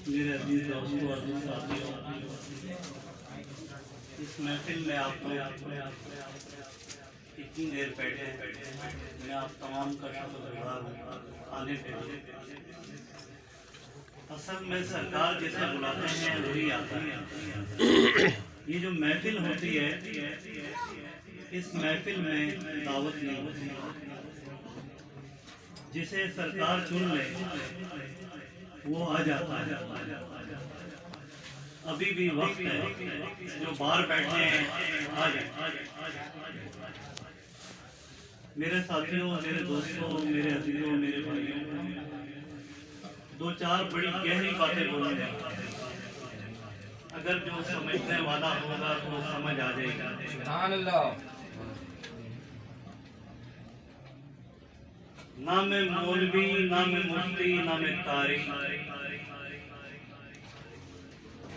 मेरे अजीज दोस्तों और साथियों, इस महफिल में आप लोग इतनी देर बैठे, मैं आप तमाम का शुक्रगुजार हूँ आने के लिए। असल में सरकार जिसे बुलाते हैं वही आता है। ये जो महफिल होती है, इस महफिल में दावत नहीं होती। जिसे सरकार चुन ले वो आ जाता है। अभी भी वक्त है, जो बाहर बैठे हैं आ जाए। मेरे साथियों, मेरे दोस्तों, मेरे अजीजों, मेरे भाइयों, दो चार बड़ी गहरी बातें बोलूंगा। अगर जो समझने वाला होगा तो समझ आ जाएगा। ना मैं मौलवी, ना मैं मुफ्ती, ना मैं कारी,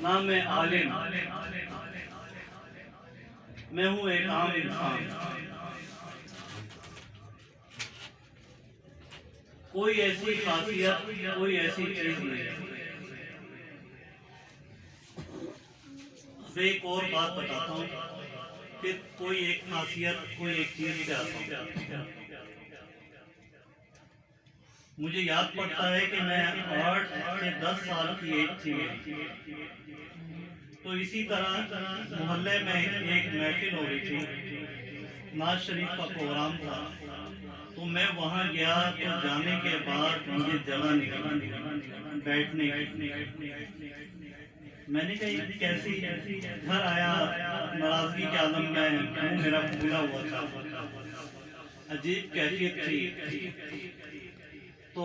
ना मैं आलिम, मैं हूँ एक आम इंसान। कोई ऐसी खासियत, कोई ऐसी चीज नहीं। मैं एक और बात बताता हूँ, फिर कोई एक खासियत, कोई एक चीज से आता हूँ। मुझे याद पड़ता है कि मैं 8 से 10 साल की एज थी, तो इसी तरह मोहल्ले में एक महफिल हो रही थी, नाज शरीफ का प्रोग्राम था। तो मैं वहाँ गया, तो जाने के बाद मुझे जगह निकली बैठने की। मैंने कहा कैसी, घर आया नाराजगी के आलम में, मेरा फूला हुआ था, अजीब कैफियत थी। तो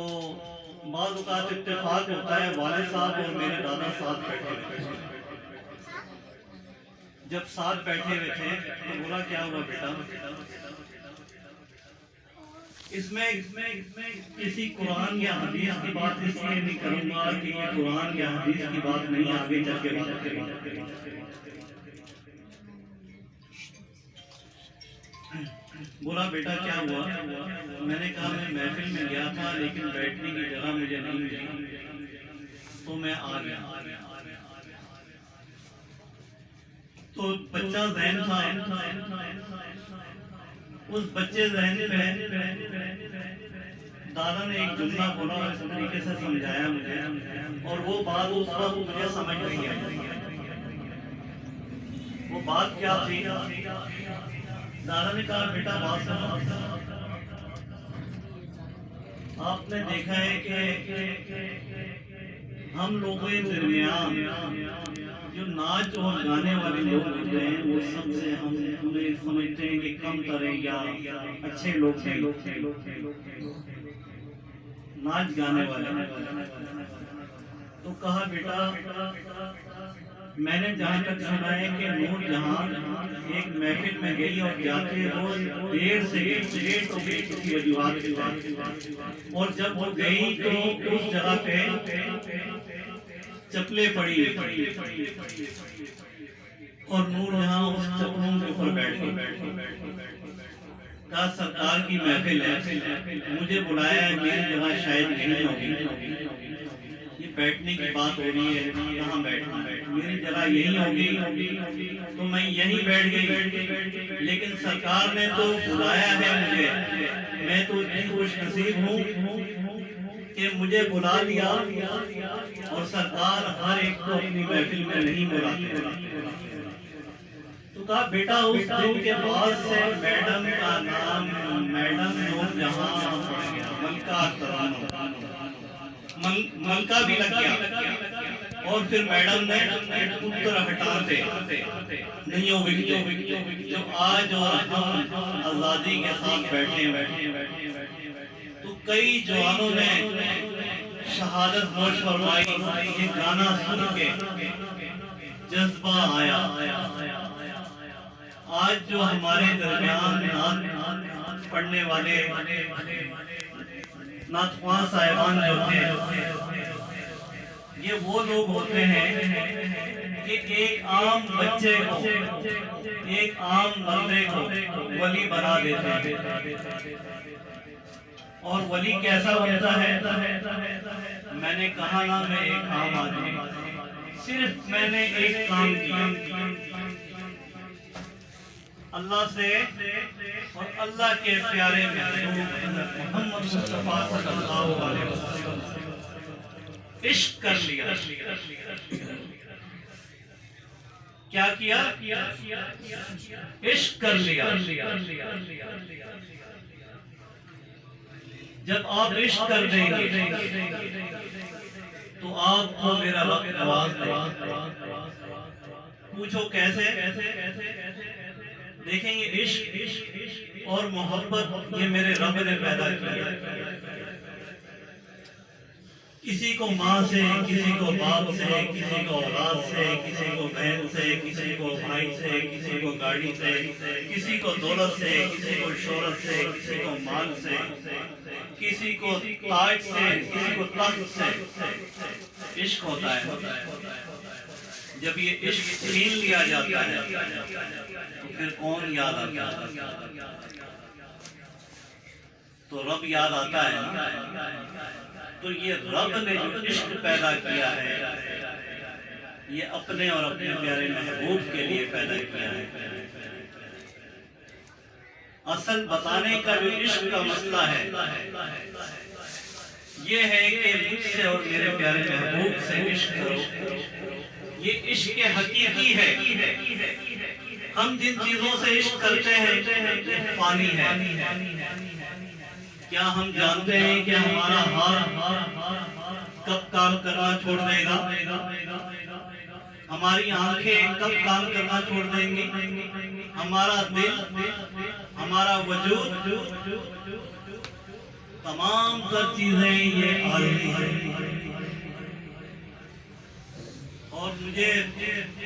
बाद औक़ात इत्तेफाक होता है, वाले साहब और मेरे दादा साथ बैठे हुए। जब साथ बैठे हुए थे तो बोला क्या हुआ बेटा? इसमें किसी कुरान या हदीस की बात इसलिए नहीं करूंगा कि ये कुरान या हदीस की बात नहीं, आगे चल के बात करेंगे। बोला बेटा क्या हुआ? मैंने कहा मैं महफिल में गया था, लेकिन बैठने की जगह मुझे नहीं मिली, तो मैं आ गया। तो बच्चा ज़हन था, उस बच्चे ज़हन में दादा ने एक जुमला बोला, इस तरीके से समझाया मुझे, और वो बात उस वक्त मुझे समझ नहीं आई। वो बात क्या थी? दादा ने कहा बेटा बात सुनो, आपने देखा है कि हम लोगों के दरमियान जो नाच और गाने वाले लोग होते हैं, वो सबसे हम उन्हें समझते हैं कि कम तरह या अच्छे लोग हैं, नाच गाने वाले। तो कहा बेटा मैंने जहाँ तक सुना है कि नूर जहाँ एक महफिल में गई और जाके वो देर से लेट हो गई किसी वजूहात के बाद, और जब वो गई तो उस जगह पे चप्पलें पड़ी और नूर जहाँ उस चप्पलों के ऊपर बैठ गई। कहा सरकार की महफिल है, मुझे बुलाया है, मेरी जगह शायद यही होगी। ये बैठने की बात हो रही है, कहाँ बैठना, मेरी जगह यही होगी, तो मैं यहीं बैठ गई। लेकिन सरकार ने तो बुलाया है मुझे, मैं तो इतनी खुशनसीब हूँ कि मुझे बुला लिया, और सरकार हर एक को अपनी महफिल में नहीं बुलाते। तो कहा बेटा उस दिन के बाद से मैडम का नाम मैडम नूरजहां पड़ गया, मलका भी लग गया, और फिर मैडम ने उत्तर हटाते नहीं हो गई। जब आज और हम आजादी के साथ बैठे तो कई जवानों ने शहादत नोश फरमाई। ये गाना सुन के जज्बा आया। आज जो हमारे दरमियान नात पढ़ने वाले नातख्वां साहिबान जो थे, ये वो लोग होते हैं कि एक आम बच्चे को, एक आम बंदे को वली बना देते हैं। और वली कैसा बनता है? मैंने कहा ना मैं एक आम आदमी, सिर्फ मैंने एक काम किया, अल्लाह से और अल्लाह के प्यारे मोहम्मद मुस्तफा सल्लल्लाहु अलैहि वसल्लम इश्क कर लिया। क्या किया? इश्क कर लिया। जब आप इश्क कर देंगे तो आपको मेरा रब नवाज देगा। पूछो कैसे? देखेंगे इश्क और मोहब्बत ये मेरे रब ने पैदा किया। किसी को माँ से, किसी को बाप से, किसी को औलाद से, किसी को बहन से, किसी को भाई से, किसी को गाड़ी से, किसी को दौलत से, किसी को शोहरत से, किसी को माल से, किसी को ताज से, किसी को तख्त से। इश्क होता है। जब ये इश्क छीन लिया जाता है तो फिर कौन याद आता है? तो रब याद आता है ना। तो ये रब ने जो इश्क पैदा किया है ये अपने और अपने प्यारे महबूब के लिए पैदा किया है। असल बताने का जो इश्क का मसला है ये है कि मुझसे और मेरे प्यारे महबूब से इश्क करो। ये इश्क हकीकी है। हम जिन चीजों से इश्क करते हैं पानी है। क्या हम जानते हैं कि हमारा हाथ कब काम करना छोड़ देगा? हमारी आंखें कब काम करना छोड़ देंगी? हमारा दिल, हमारा वजूद, तमाम सब चीजें ये आलमी हैं। और मुझे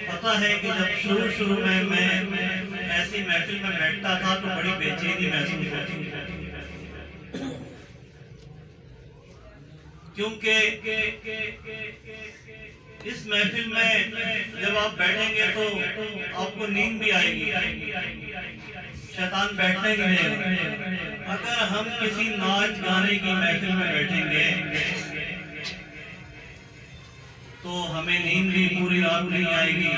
पता है कि जब शुरू में मैं ऐसी महफिल में बैठता था तो बड़ी बेचैनी महसूस होती थी, क्योंकि इस महफिल में जब आप बैठेंगे तो आपको नींद भी आएगी, शैतान बैठने नहीं देगा। अगर हम किसी नाच गाने की महफिल में बैठेंगे तो हमें नींद भी पूरी रात नहीं आएगी,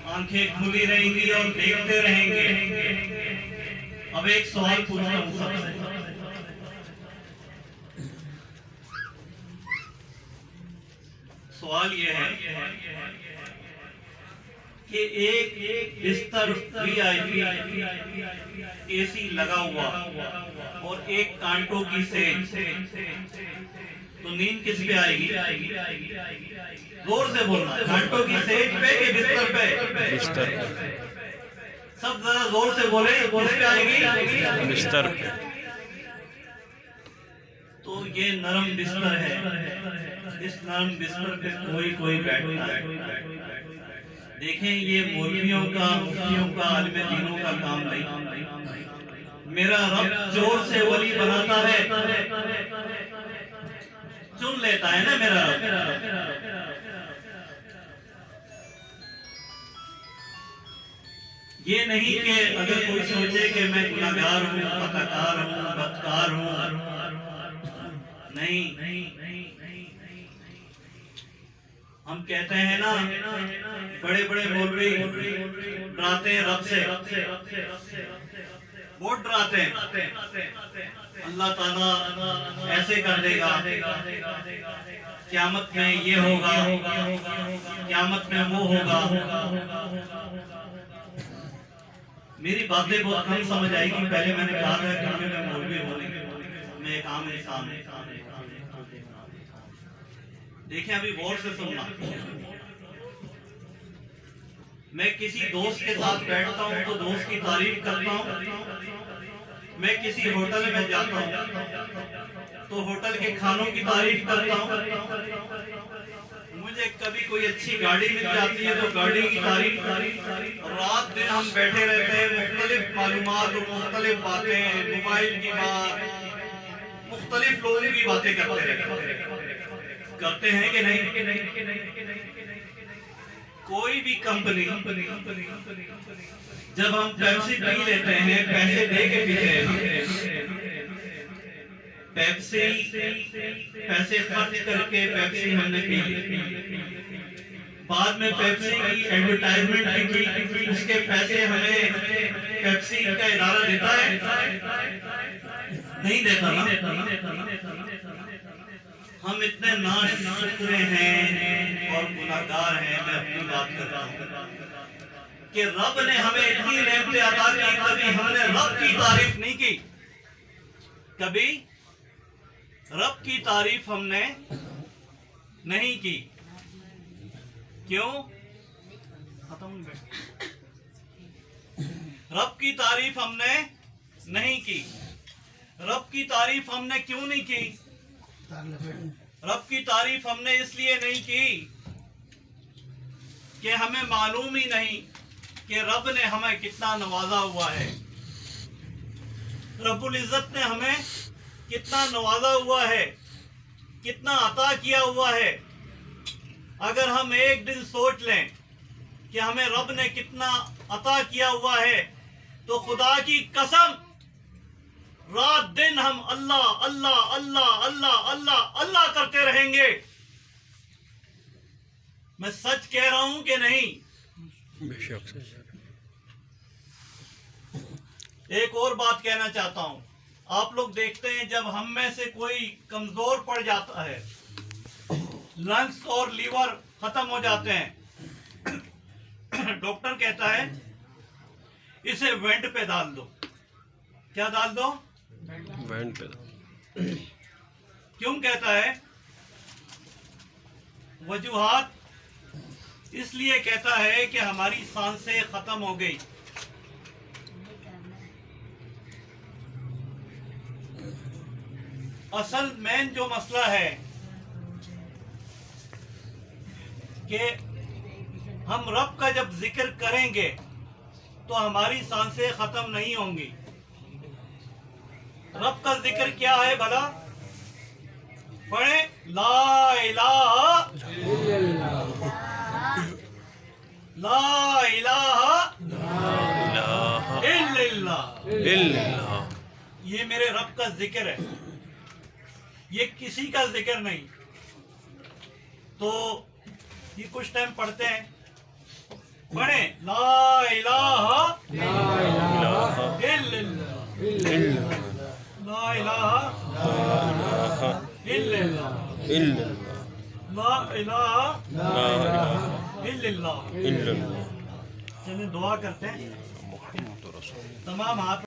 आंखें खुली रहेंगी और देखते रहेंगे। अब एक सवाल पूछना हूं सबसे, सवाल ये है कि एक बिस्तर VIP AC लगा हुआ और एक कांटों की सेज, तो नींद किस पे आएगी? जोर से बोलना, कांटों की सेज पे कि बिस्तर पे? बिस्तर पे। सब जरा जोर से बोले, किस पे आएगी? बिस्तर पे। तो ये नरम बिस्तर है, इस नरम बिस्तर पे कोई बैठता है। देखें ये मौलवियों का, मुफ्तियों का, आलिम दीनों का काम नहीं। मेरा रब जोर से वली बनाता है, चुन लेता है ना मेरा रब। ये नहीं कि अगर कोई सोचे कि मैं गुनाहगार हूँ, खताकार हूँ, बदकार हूँ, नहीं। हम कहते हैं ना बड़े बड़े मौलवी डराते हैं रब से, बहुत डराते हैं। अल्लाह ताला ऐसे कर देगा, क़यामत में ये होगा, क़यामत में वो होगा। मेरी बातें बहुत कम समझ आएगी। पहले मैंने कहा था कि मैं मौलवी हूँ, मैं एक आम इंसान हूँ। देखें अभी गौर से सुनना। मैं किसी दोस्त के साथ बैठता हूँ तो दोस्त की तारीफ करता हूँ। मैं किसी होटल में जाता हूँ तो होटल के खानों की तारीफ करता हूँ। मुझे कभी कोई अच्छी गाड़ी मिल जाती है तो गाड़ी की तारीफ। रात दिन हम बैठे रहते हैं, मुख्तलिफ मालूमात और मुख्तलिफ बातें, मोबाइल की बात, मुख्तलिफ लोगों की बातें करते हैं कि नहीं? कोई भी कंपनी जब हम पेप्सी पी लेते हैं, पैसे दे के पीते हैं, पेप्सी पैसे खर्च करके पेप्सी हमने पी ली, बाद में पेप्सी की एडवर्टाइजमेंट भी की, उसके पैसे हमें पेप्सी का इदारा देता है? नहीं देता ना। हम इतने नाशुक्र हैं और गुनाहगार हैं। मैं अपनी बात कर रहा हूं कि रब ने हमें इतनी नेमतें अता की, कभी हमने रब की तारीफ नहीं की, कभी रब की तारीफ हमने नहीं की। क्यों? खत्म। रब की तारीफ हमने नहीं की। रब की तारीफ हमने क्यों नहीं की? रब की तारीफ हमने इसलिए नहीं की कि हमें मालूम ही नहीं कि रब ने हमें कितना नवाजा हुआ है। रब्बुल इज्जत ने हमें कितना नवाजा हुआ है, कितना अता किया हुआ है। अगर हम एक दिन सोच लें कि हमें रब ने कितना अता किया हुआ है, तो खुदा की कसम रात दिन हम अल्लाह अल्लाह अल्लाह अल्लाह अल्लाह अल्लाह करते रहेंगे। मैं सच कह रहा हूं कि नहीं? बेशक से। एक और बात कहना चाहता हूं। आप लोग देखते हैं जब हम में से कोई कमजोर पड़ जाता है, लंग्स और लीवर खत्म हो जाते हैं, डॉक्टर कहता है इसे वेंट पे डाल दो। क्या डाल दो? वेंट पे। क्यों कहता है? वजूहात इसलिए कहता है कि हमारी सांसें खत्म हो गई। असल मेन जो मसला है कि हम रब का जब जिक्र करेंगे तो हमारी सांसें खत्म नहीं होंगी। रब का जिक्र क्या है भला? पढ़े, ला इलाहा इल्लल्लाह। ये मेरे रब का जिक्र है, ये किसी का जिक्र नहीं। तो ये कुछ टाइम पढ़ते हैं, पढ़े, ला इलाहा इल्लल्लाह, ला इलाहा इल्लल्लाह, ला इलाहा इल्लल्लाह। चलिए दुआ करते हैं। तमाम हाथ